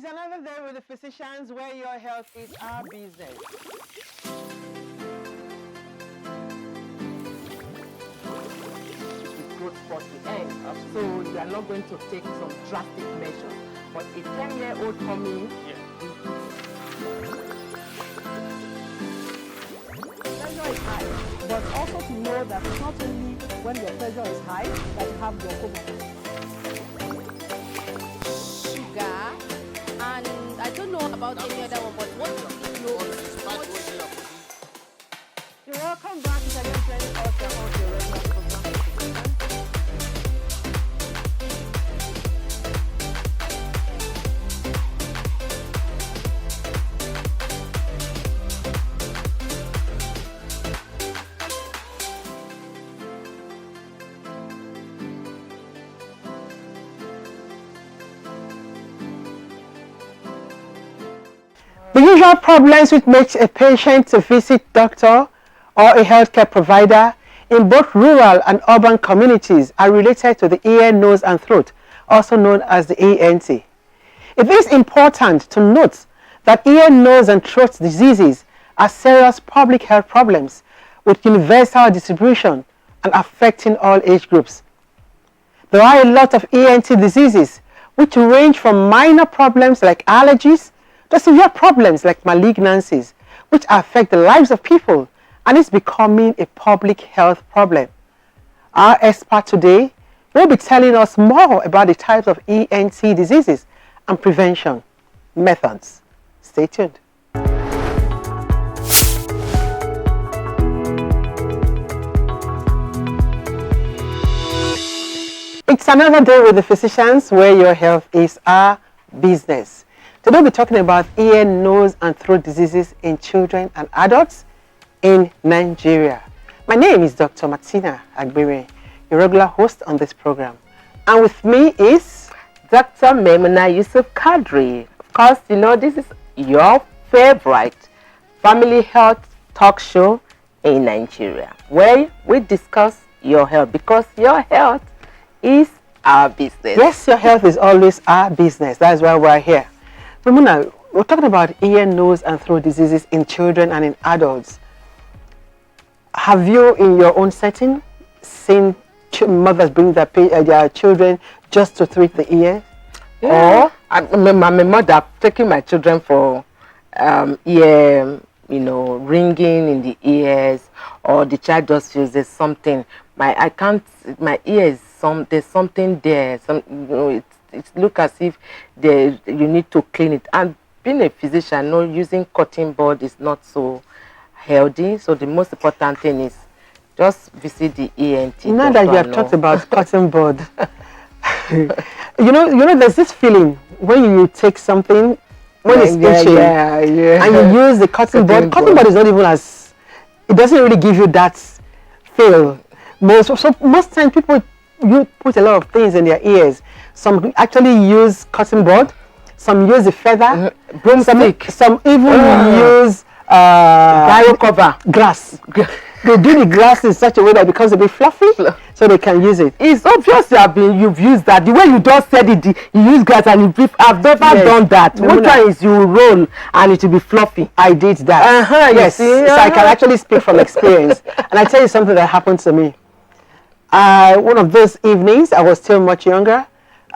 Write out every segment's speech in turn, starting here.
It's another day with the physicians where your health is our business. Growth spurt to end. So you are not going to take some drastic measures. But a 10-year-old tummy, pressure is high. But also to know that not only when your pressure is high that you have glaucoma. Sugar, and I don't know about any other one, but what you know is You're welcome back to the training also of your regular program. The usual problems which makes a patient to visit doctor or a healthcare provider in both rural and urban communities are related to the ear, nose and throat, also known as the ENT. It is important to note that ear, nose and throat diseases are serious public health problems with universal distribution and affecting all age groups. There are a lot of ENT diseases which range from minor problems like allergies to severe problems like malignancies, which affect the lives of people and is becoming a public health problem. Our expert today will be telling us more about the types of ENT diseases and prevention methods. Stay tuned. It's another day with the physicians where your health is our business. Today we'll be talking about ear, nose and throat diseases in children and adults in Nigeria. My name is Dr. Martina Agbere, your regular host on this program. And with me is Dr. Memuna Yusuf Kadri. Of course, you know this is your favorite family health talk show in Nigeria, where we discuss your health because your health is our business. Yes, your health is always our business. That's why we're here. Memuna, we're talking about ear, nose and throat diseases in children and in adults. Have you, in your own setting, seen mothers bring their children just to treat the ear? Yeah. Or I'm a mother taking my children for ear, ringing in the ears, or the child just feels there's something. My ear is there's something there. It looks as if you need to clean it. And being a physician, using cotton bud is not so healthy. So the most important thing is just visit the ENT. Now that you have talked about cotton bud, you know, there's this feeling when you take something when it's itching, and you use the cotton bud. Cotton bud is not even as, it doesn't really give you that feel. Most times people put a lot of things in their ears. Some actually use cotton bud, some use the feather, broomstick, some even use bio cover grass. They do the grass in such a way that it becomes a bit fluffy, so they can use it. It's obvious you've used that. The way you just said it, you use grass and I've never done that. What one is you roll and it will be fluffy. I did that. Yes, so I can actually speak from experience. And I tell you something that happened to me. One of those evenings, I was still much younger.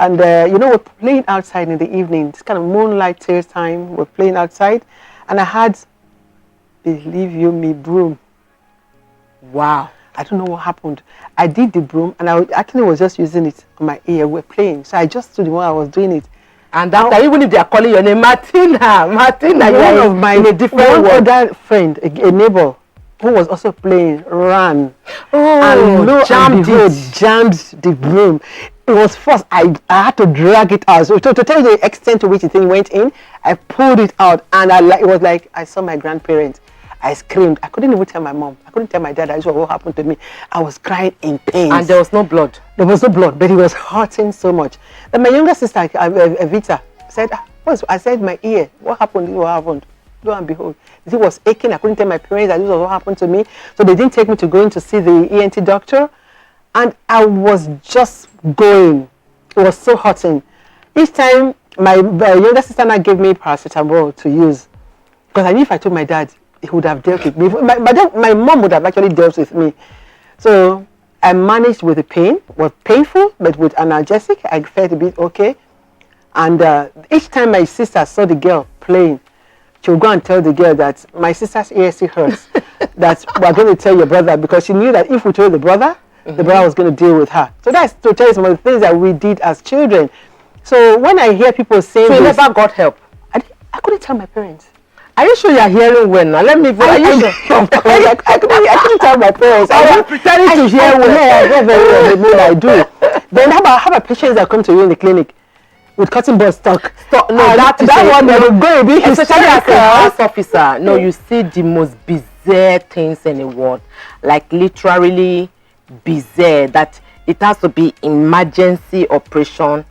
And, we're playing outside in the evening. It's kind of moonlight till time. We're playing outside. And I had, believe you me, broom. Wow. I don't know what happened. I did the broom, and I actually was just using it on my ear. We're playing. So I just stood while I was doing it. And after, even if they are calling your name, Martina, one of my other friend, a neighbor, who was also playing, ran. And jammed the broom. It was forced. I had to drag it out. So to tell you the extent to which the thing went in, I pulled it out, and it was like I saw my grandparents. I screamed. I couldn't even tell my mom. I couldn't tell my dad. This was what happened to me. I was crying in pain. And there was no blood. There was no blood, but it was hurting so much. Then my younger sister, Evita, said, I said, my ear. What happened? What happened? Lo and behold, it was aching. I couldn't tell my parents that this was what happened to me. So they didn't take me to go in to see the ENT doctor. And I was just going. It was so hurting. Each time my younger sister now gave me paracetamol to use because I knew if I told my dad, he would have dealt with me. My mom would have actually dealt with me. So I managed with the pain. It was painful, but with analgesic, I felt a bit okay. And each time my sister saw the girl playing, she would go and tell the girl that my sister's ear still hurts. That we're going to tell your brother, because she knew that if we told the brother was going to deal with her. So that's to tell you some of the things that we did as children. So when I hear people saying, so you never got help? I couldn't tell my parents. Are you sure you're hearing well now? Let me. Are you sure? Of course, I couldn't tell my parents. I'm pretending to hear well. I hear very well. The more I do. Then how about patients that come to you in the clinic with cutting board stuck? No, that one they will go a bit especially as a house officer. No, you see the most bizarre things in the world, like literally bizarre. That it has to be emergency operation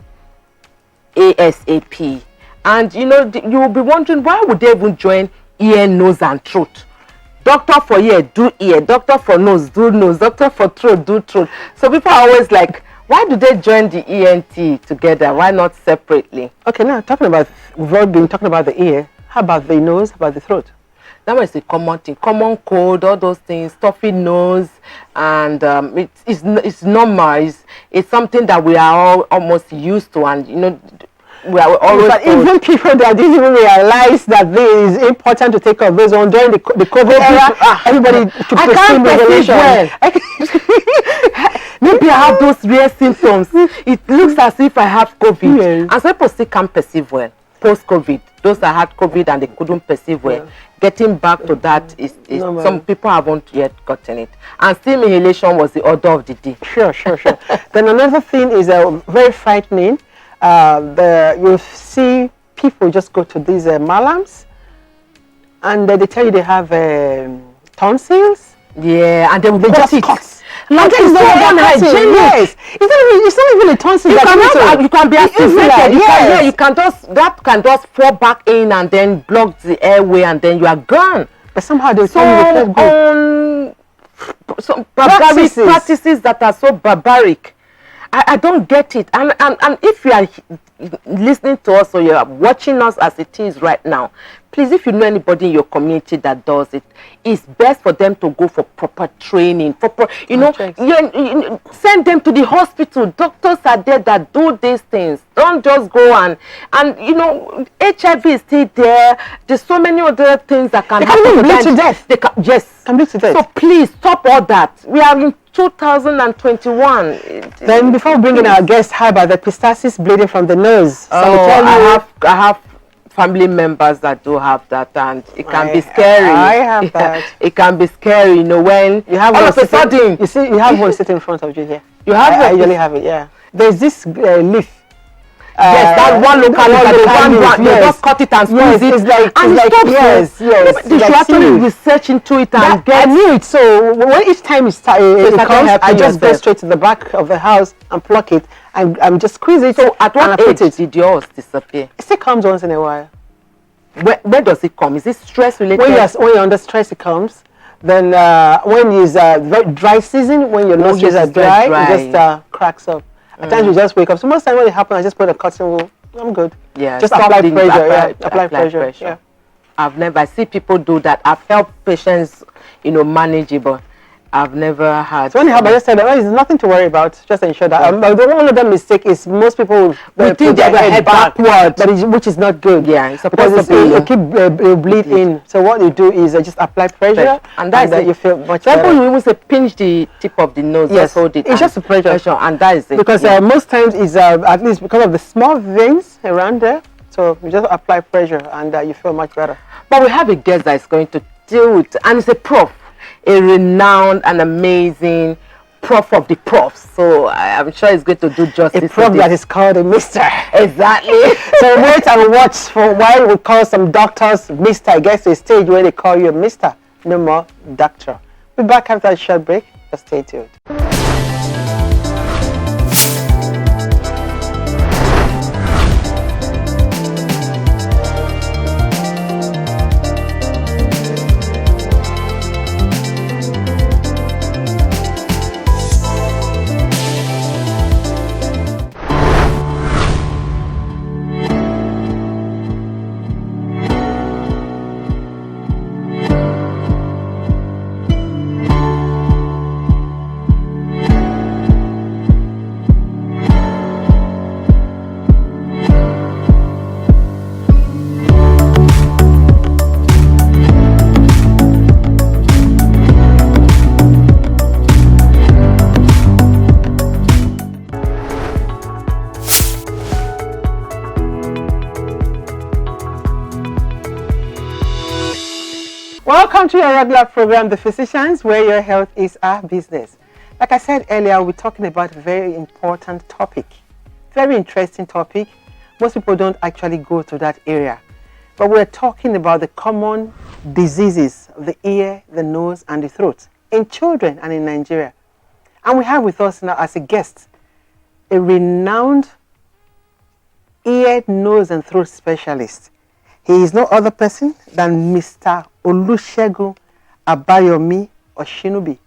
ASAP. And you know, you will be wondering, why would they even join ear, nose, and throat? Doctor for ear, do ear. Doctor for nose, do nose. Doctor for throat, do throat. So people are always like, why do they join the ENT together? Why not separately? Okay, now we've all been talking about the ear. How about the nose? How about the throat? That was a common thing. Common cold, all those things, stuffy nose, and it's normal. It's something that we are all almost used to, and you know, we are always. But even people that didn't even realize that this is important to take off those on during the COVID era, everybody took the same regulation. Maybe I have those rare symptoms. It looks as if I have COVID. Yes. And some people still can't perceive well post-COVID. Those that had COVID and they couldn't perceive well. Getting back to that is some people haven't yet gotten it. And steam inhalation was the order of the day. Sure. Then another thing is very frightening. You see people just go to these malams and they tell you they have tonsils. Yeah, and they just cut. Like it's not hygienic. Yes, it's not even a tonsil. You can be activated. You can just fall back in and then block the airway and then you are gone. But somehow they tell you some barbaric practices that are so barbaric. I don't get it. And if you are listening to us or you are watching us as it is right now, please, if you know anybody in your community that does it, it's best for them to go for proper training. You send them to the hospital. Doctors are there that do these things. Don't just go and you know, HIV is still there. There's so many other things that can happen. They can bleed to death. Yes, can bleed to death. So please stop all that. We are in 2021. Then before bringing our guest, how about the epistaxis, bleeding from the nose? I have family members that do have that, and it can be scary. I have that. It can be scary, you know, when you have all of a sudden you see you have one sitting in front of you here. You have I usually have it. Yeah. There's this leaf. Yes, that one local you just cut it and squeeze it. It's like, yes. They should actually research into it and get. I knew it. So when each time it comes, I just go straight to the back of the house and pluck it and just squeeze it. So at what age did yours disappear? It still comes once in a while. Where does it come? Is it stress related? When you're under stress, it comes. Then when it's dry season, when your nostrils are dry, it just cracks up. At times you just wake up. So most times when it happens, I just put a cotton wool. I'm good. Yeah. Just apply pressure. Apply pressure. Yeah. I see people do that. I've helped patients, you know, manage it, but I've never had. So when you have, I just said, there's nothing to worry about. Just ensure that. One of the mistake is most people put their head backward, which is not good. Yeah, it's supposed to be. Keep bleed in. So what you do is just apply pressure, and that's it. You feel much better. Some people even say pinch the tip of the nose. Yes, hold it. It's just a pressure, and that is it. Because most times it's at least because of the small veins around there. So you just apply pressure, and you feel much better. But we have a guest that is going to deal with, and it's a prof. A renowned and amazing prof of the profs. So I'm sure he's going to do justice. A prof that is called a mister. Exactly. So wait and watch for why we call some doctors mister. I guess a stage where they call you a mister. No more doctor. We'll be back after a short break. Just stay tuned. Welcome to your regular program, The Physicians, where your health is our business. Like I said earlier, we're talking about a very important topic, very interesting topic. Most people don't actually go to that area. But we're talking about the common diseases of the ear, the nose, and the throat in children and in Nigeria. And we have with us now as a guest a renowned ear, nose, and throat specialist. He is no other person than Mr. OLUSEGUN ABAYOMI OSINUBI.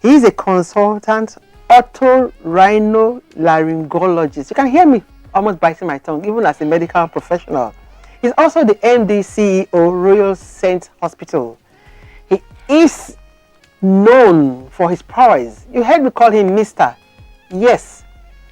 He is a consultant otorhinolaryngologist. You can hear me almost biting my tongue, even as a medical professional. He's also the MD CEO, Royal Saint Hospital. He is known for his prowess. You heard me call him Mr. Yes,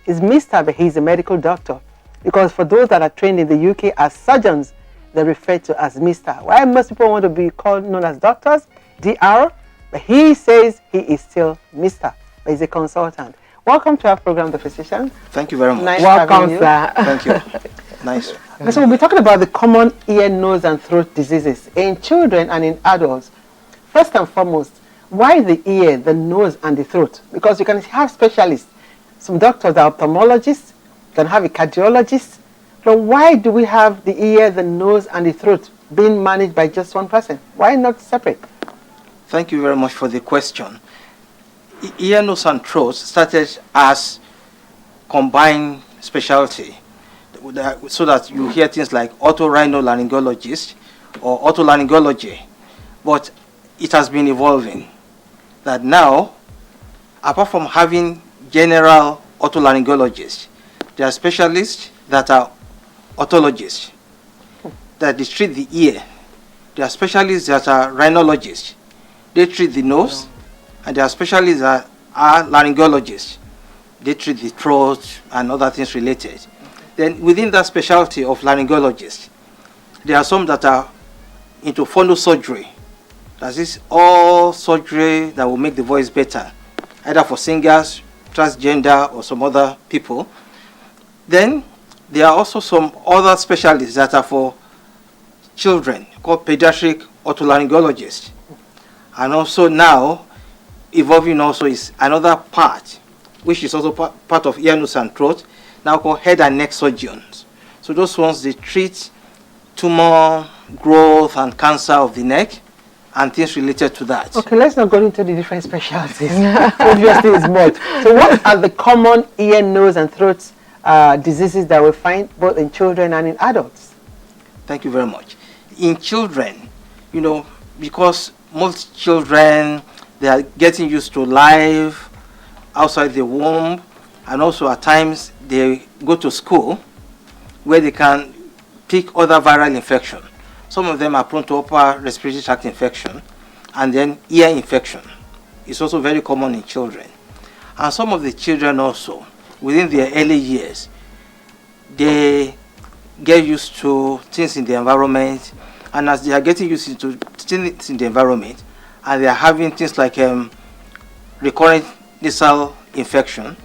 he's Mr., but he's a medical doctor. Because for those that are trained in the UK as surgeons, they're referred to as Mr. Why most people want to be called known as doctors, DR, but he says he is still Mr. But he's a consultant. Welcome to our program, The Physician. Thank you very much. Nice Welcome, having you. sir. Thank you. Nice. So we'll be talking about the common ear, nose, and throat diseases in children and in adults. First and foremost, why the ear, the nose, and the throat? Because you can have specialists. Some doctors are ophthalmologists, you can have a cardiologist. But why do we have the ear, the nose, and the throat being managed by just one person? Why not separate? Thank you very much for the question. Ear, nose, and throat started as combined specialty, so that you hear things like otorhinolaryngologist or otolaryngology. But it has been evolving. That now, apart from having general otolaryngologists, there are specialists that are otologists, that they treat the ear. There are specialists that are rhinologists. They treat the nose. And there are specialists that are laryngologists. They treat the throat and other things related. Then within that specialty of laryngologists, there are some that are into phonosurgery. That is all surgery that will make the voice better, either for singers, transgender, or some other people. Then there are also some other specialists that are for children, called pediatric otolaryngologists. And also now, evolving also is another part, which is also part of ear, nose, and throat, now called head and neck surgeons. So those ones, they treat tumor growth and cancer of the neck and things related to that. Okay, let's not go into the different specialties. Obviously, it's more. So what are the common ear, nose, and throat diseases that we find both in children and in adults? Thank you very much. In children, you know, because most children, they are getting used to life outside the womb, and also at times they go to school where they can pick other viral infection. Some of them are prone to upper respiratory tract infection, and then ear infection is also very common in children. And some of the children also, within their early years, they get used to things in the environment, and as they are getting used to things in the environment, and they are having things like recurrent nasal infection,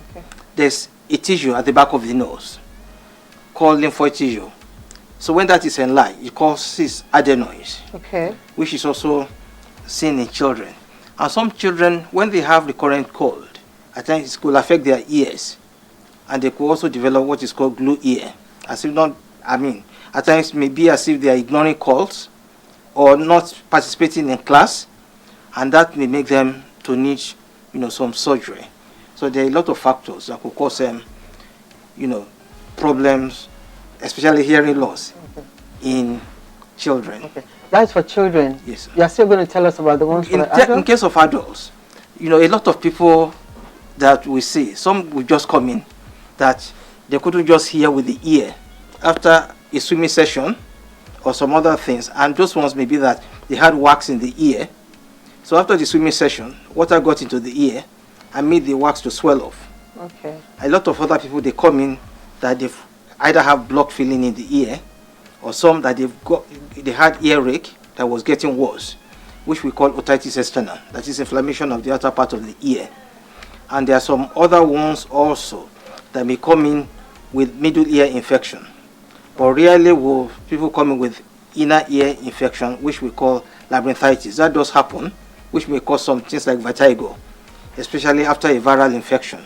there's a tissue at the back of the nose called lymphoid tissue. So when that is enlarged, it causes adenoids, which is also seen in children. And some children, when they have recurrent cold, at times it could affect their ears, and they could also develop what is called glue ear, as if not, at times maybe as if they are ignoring calls or not participating in class, and that may make them to need, some surgery. So there are a lot of factors that could cause them, problems, especially hearing loss in children. Okay. That's for children. Yes. You are still going to tell us about the ones for adults? In case of adults, a lot of people that we see, some will just come in that they couldn't just hear with the ear after a swimming session or some other things, and those ones may be that they had wax in the ear. So after the swimming session, water got into the ear and made the wax to swell off. Okay. A lot of other people, they come in that they either have blocked feeling in the ear, or some that they had earache that was getting worse, which we call otitis externa, that is inflammation of the outer part of the ear. And there are some other ones also that may come in with middle ear infection. But rarely will people come in with inner ear infection, which we call labyrinthitis. That does happen, which may cause some things like vertigo, especially after a viral infection.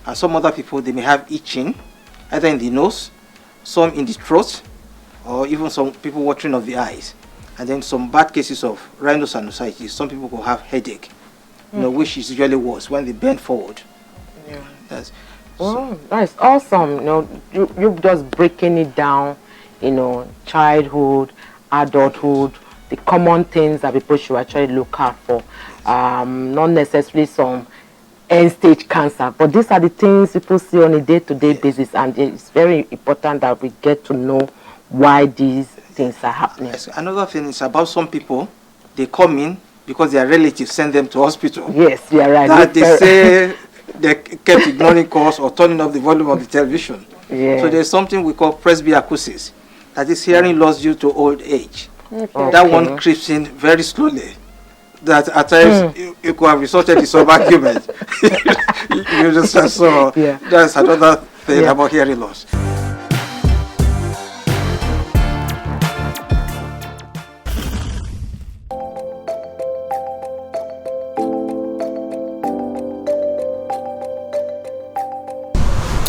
And some other people, they may have itching, either in the nose, some in the throat, or even some people watering of the eyes. And then some bad cases of rhinosinusitis. Some people will have headache, which is usually worse when they bend forward. Yeah. So That's awesome. You're just breaking it down, childhood, adulthood, the common things that people should actually look out for. Not necessarily some end-stage cancer, but these are the things people see on a day-to-day basis, and it's very important that we get to know why these things are happening. Yes. Another thing is about some people, they come in because their relatives send them to hospital. Yes, you are right. That they say they kept ignoring calls or turning off the volume of the television. Yeah. So there's something we call presbyacusis, that is hearing loss due to old age. Okay. That one creeps in very slowly. That at times you could have resulted in some argument. You understand? So that's another thing about hearing loss.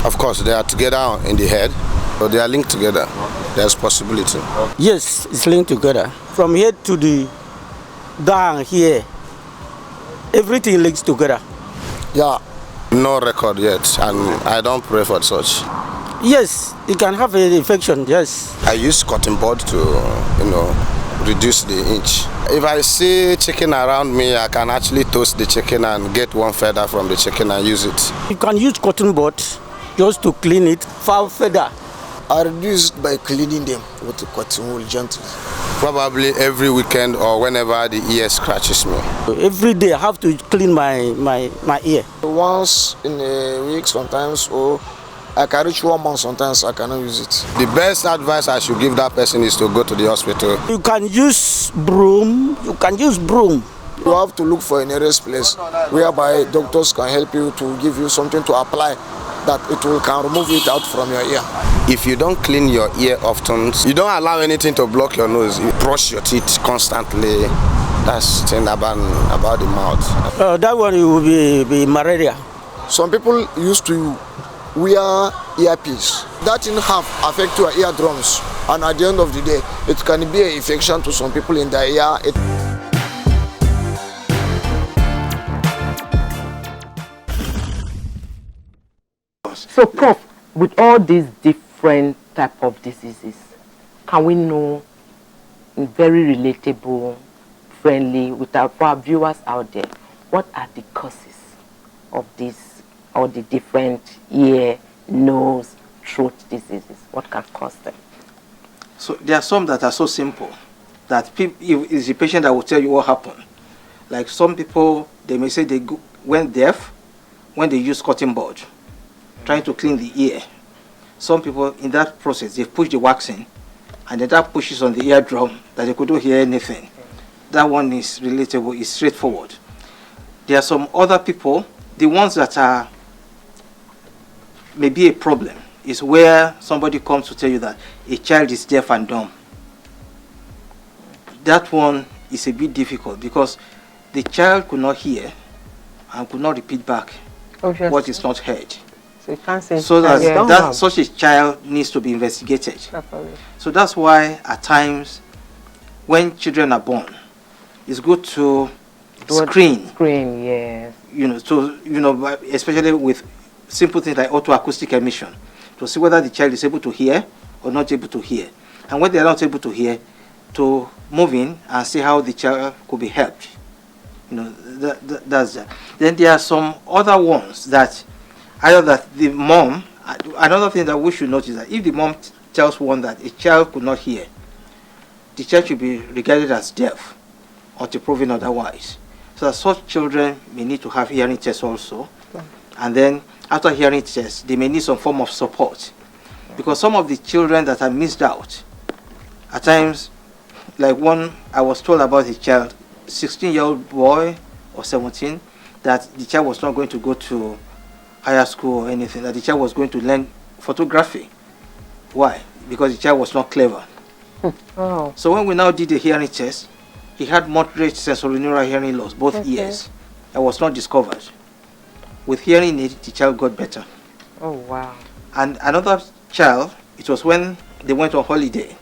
Of course, they are together in the head, but they are linked together. There's possibility. Yes, it's linked together. From here to the down here, everything links together. Yeah, no record yet, and I don't pray for such. Yes, it can have an infection, yes. I use cotton bud to, reduce the inch. If I see chicken around me, I can actually toast the chicken and get one feather from the chicken and use it. You can use cotton bud just to clean it, foul feather. I reduce it by cleaning them with the cotton wool gently. Probably every weekend or whenever the ear scratches me. Every day I have to clean my ear. Once in a week sometimes, or I can reach 1 month sometimes, I cannot use it. The best advice I should give that person is to go to the hospital. You can use broom, You have to look for a nearest place whereby doctors can help you to give you something to apply that can remove it out from your ear. If you don't clean your ear often, you don't allow anything to block your nose, you brush your teeth constantly. That's the thing about the mouth. That one will be malaria. Some people used to wear earpiece. That in half affect your eardrums, and at the end of the day, it can be an infection to some people in the ear. So, Prof, with all these different type of diseases, can we know in very relatable, friendly, for our viewers out there, what are the causes of this, or the different ear, nose, throat diseases? What can cause them? So there are some that are so simple that it's the patient that will tell you what happened. Like some people, they may say they went deaf when they use cotton bud, trying to clean the ear. Some people in that process, they push the wax in, and then that pushes on the eardrum that they couldn't hear anything. That one is relatable, is straightforward. There are some other people, the ones that are maybe a problem, is where somebody comes to tell you that a child is deaf and dumb. That one is a bit difficult because the child could not hear and could not repeat back what is not heard. So you can't say so that such a child needs to be investigated. So that's why at times when children are born, it's good to screen, yes. Especially with simple things like otoacoustic emission, to see whether the child is able to hear or not able to hear. And when they are not able to hear, to move in and see how the child could be helped. That's that. Then there are some other ones that either that the mom, another thing that we should notice is that if the mom tells one that a child could not hear, the child should be regarded as deaf until proven otherwise. So that such children may need to have hearing tests also. And then after hearing tests, they may need some form of support. Because some of the children that are missed out, at times, like one I was told about a child, 16-year-old boy or 17, that the child was not going to go to higher school or anything, that the child was going to learn photography. Why? Because the child was not clever. Oh. So when we now did the hearing test, he had moderate sensorineural hearing loss, both ears. That was not discovered. With hearing aid, the child got better. Oh, wow. And another child, it was when they went on holiday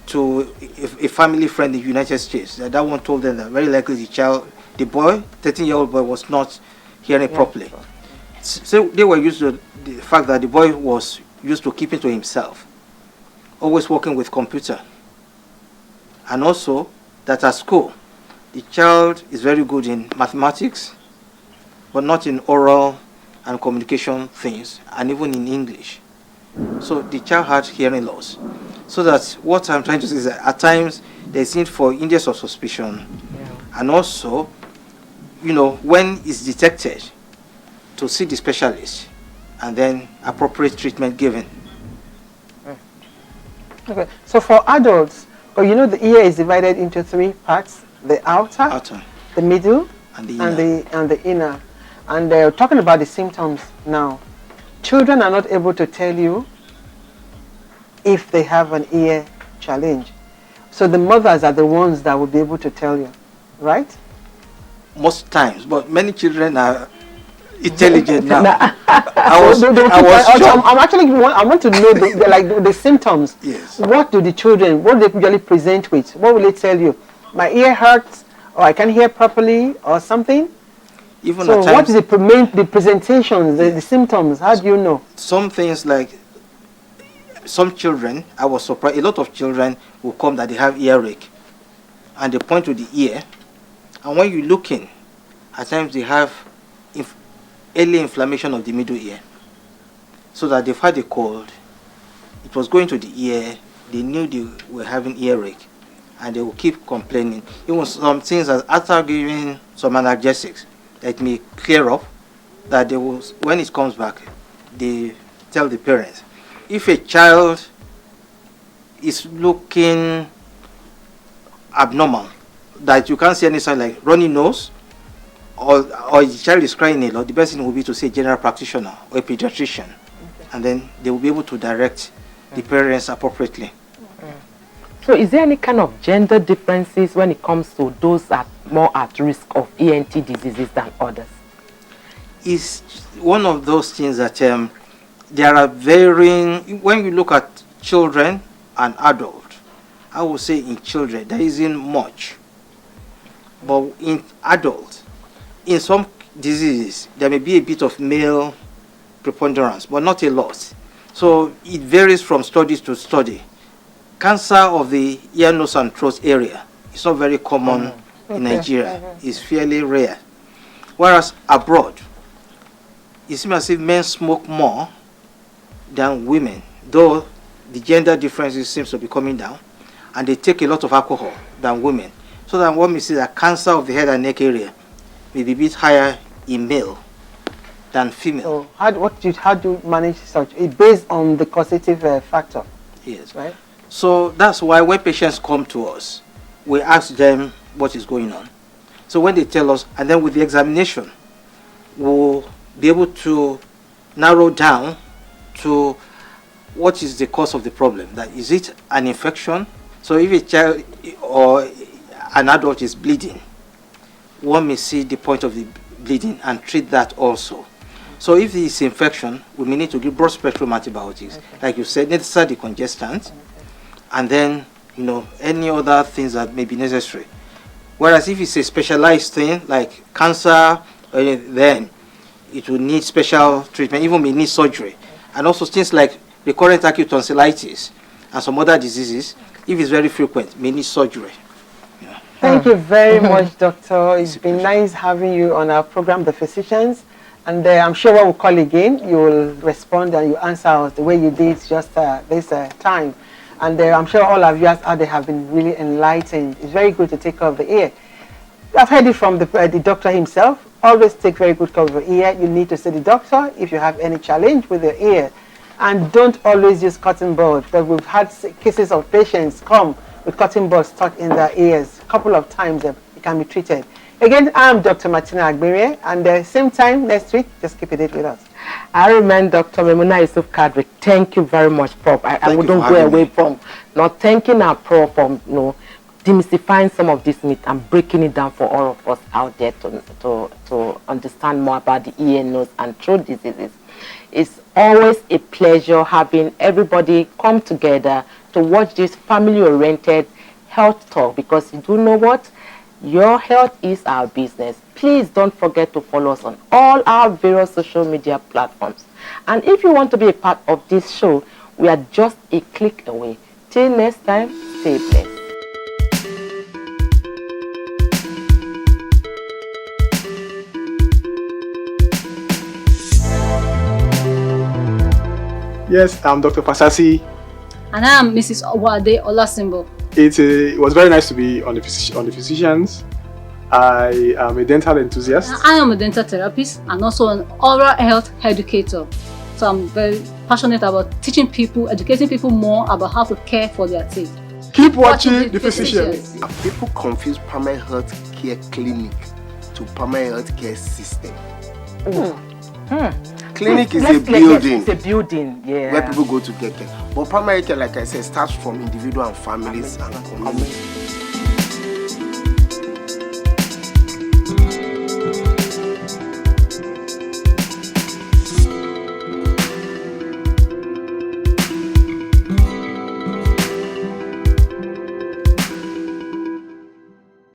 to a family friend in the United States. That one told them that very likely the boy, 13-year-old boy, was not hearing properly. So they were used to the fact that the boy was used to keeping to himself, always working with computer. And also that at school, the child is very good in mathematics, but not in oral and communication things, and even in English. So the child had hearing loss. So that's what I'm trying to say is that at times there's need for indices of suspicion, and also, you know, when it's detected, to see the specialist, and then appropriate treatment given. Okay. So for adults, you know the ear is divided into 3 parts: the outer, the middle, and the inner. And talking about the symptoms now, children are not able to tell you if they have an ear challenge. So the mothers are the ones that will be able to tell you, right? Most times, but many children are intelligent now. I want to know the symptoms. Yes. What do the children, what do they usually present with? What will they tell you? My ear hurts, or I can't hear properly, or something? Even so at times, what is the presentations, the symptoms? How do you know? Some things like, some children, I was surprised, a lot of children will come that they have earache, and they point to the ear, and when you look in, at times they have early inflammation of the middle ear, so that they've had a cold, it was going to the ear, they knew they were having earache, and they will keep complaining. Even some things that after giving some analgesics, that may clear up, that they will, when it comes back, they tell the parents. If a child is looking abnormal, that you can't see any sign like runny nose, or the child is crying a lot, the best thing will be to see a general practitioner or a pediatrician, and then they will be able to direct the parents appropriately. So is there any kind of gender differences when it comes to those that are more at risk of ENT diseases than others? It's one of those things that there are varying, when you look at children and adults, I would say in children there isn't much. But in adults, in some diseases, there may be a bit of male preponderance, but not a lot. So it varies from study to study. Cancer of the ear, nose, and throat area is not very common in Nigeria. It's fairly rare. Whereas abroad, it seems as if men smoke more than women, though the gender differences seems to be coming down, and they take a lot of alcohol than women. So that one may see that cancer of the head and neck area may be a bit higher in male than female. So how do you manage such? It's based on the causative factor. Yes. Right. So that's why when patients come to us, we ask them what is going on. So when they tell us, and then with the examination, we'll be able to narrow down to what is the cause of the problem. That is it an infection? So if a child or an adult is bleeding, one may see the point of the bleeding and treat that also. So if it's infection, we may need to give broad spectrum antibiotics, like you said, necessary decongestant, and then, you know, any other things that may be necessary. Whereas if it's a specialized thing like cancer, then it will need special treatment, even may need surgery. And also things like recurrent acute tonsillitis and some other diseases, if it's very frequent, may need surgery. Yeah. Thank you very much, Doctor. It's been nice having you on our program, The Physicians. And I'm sure when we call again, you will respond and you answer us the way you did just this time. And I'm sure all of you out there have been really enlightened. It's very good to take care of the ear. I've heard it from the doctor himself. Always take very good care of your ear. You need to see the doctor if you have any challenge with your ear. And don't always use cotton bud, because we've had cases of patients come with cotton buds stuck in their ears. A couple of times it can be treated. Again, I'm Dr. Martina Agberie, and same time next week, just keep it with us. I remind Dr. Memuna Yusuf Kadri, thank you very much, Prof. I wouldn't go away from not thanking our Prof for demystifying some of this myth and breaking it down for all of us out there to understand more about the ear, nose, and throat diseases. It's always a pleasure having everybody come together to watch this family-oriented health talk, because you do know what? Your health is our business. Please don't forget to follow us on all our various social media platforms. And if you want to be a part of this show, we are just a click away. Till next time, stay blessed. Yes, I'm Dr. Fasasi. And I am Mrs. Owade Olasimbo. It was very nice to be on the physicians. I am a dental enthusiast. I am a dental therapist and also an oral health educator. So I'm very passionate about teaching people, educating people more about how to care for their teeth. Keep watching the physicians. People confuse primary health care clinic to primary health care system. Clinic is a building. It's a building, yeah. Where people go to get care. But primary care, like I said, starts from individual and families and communities.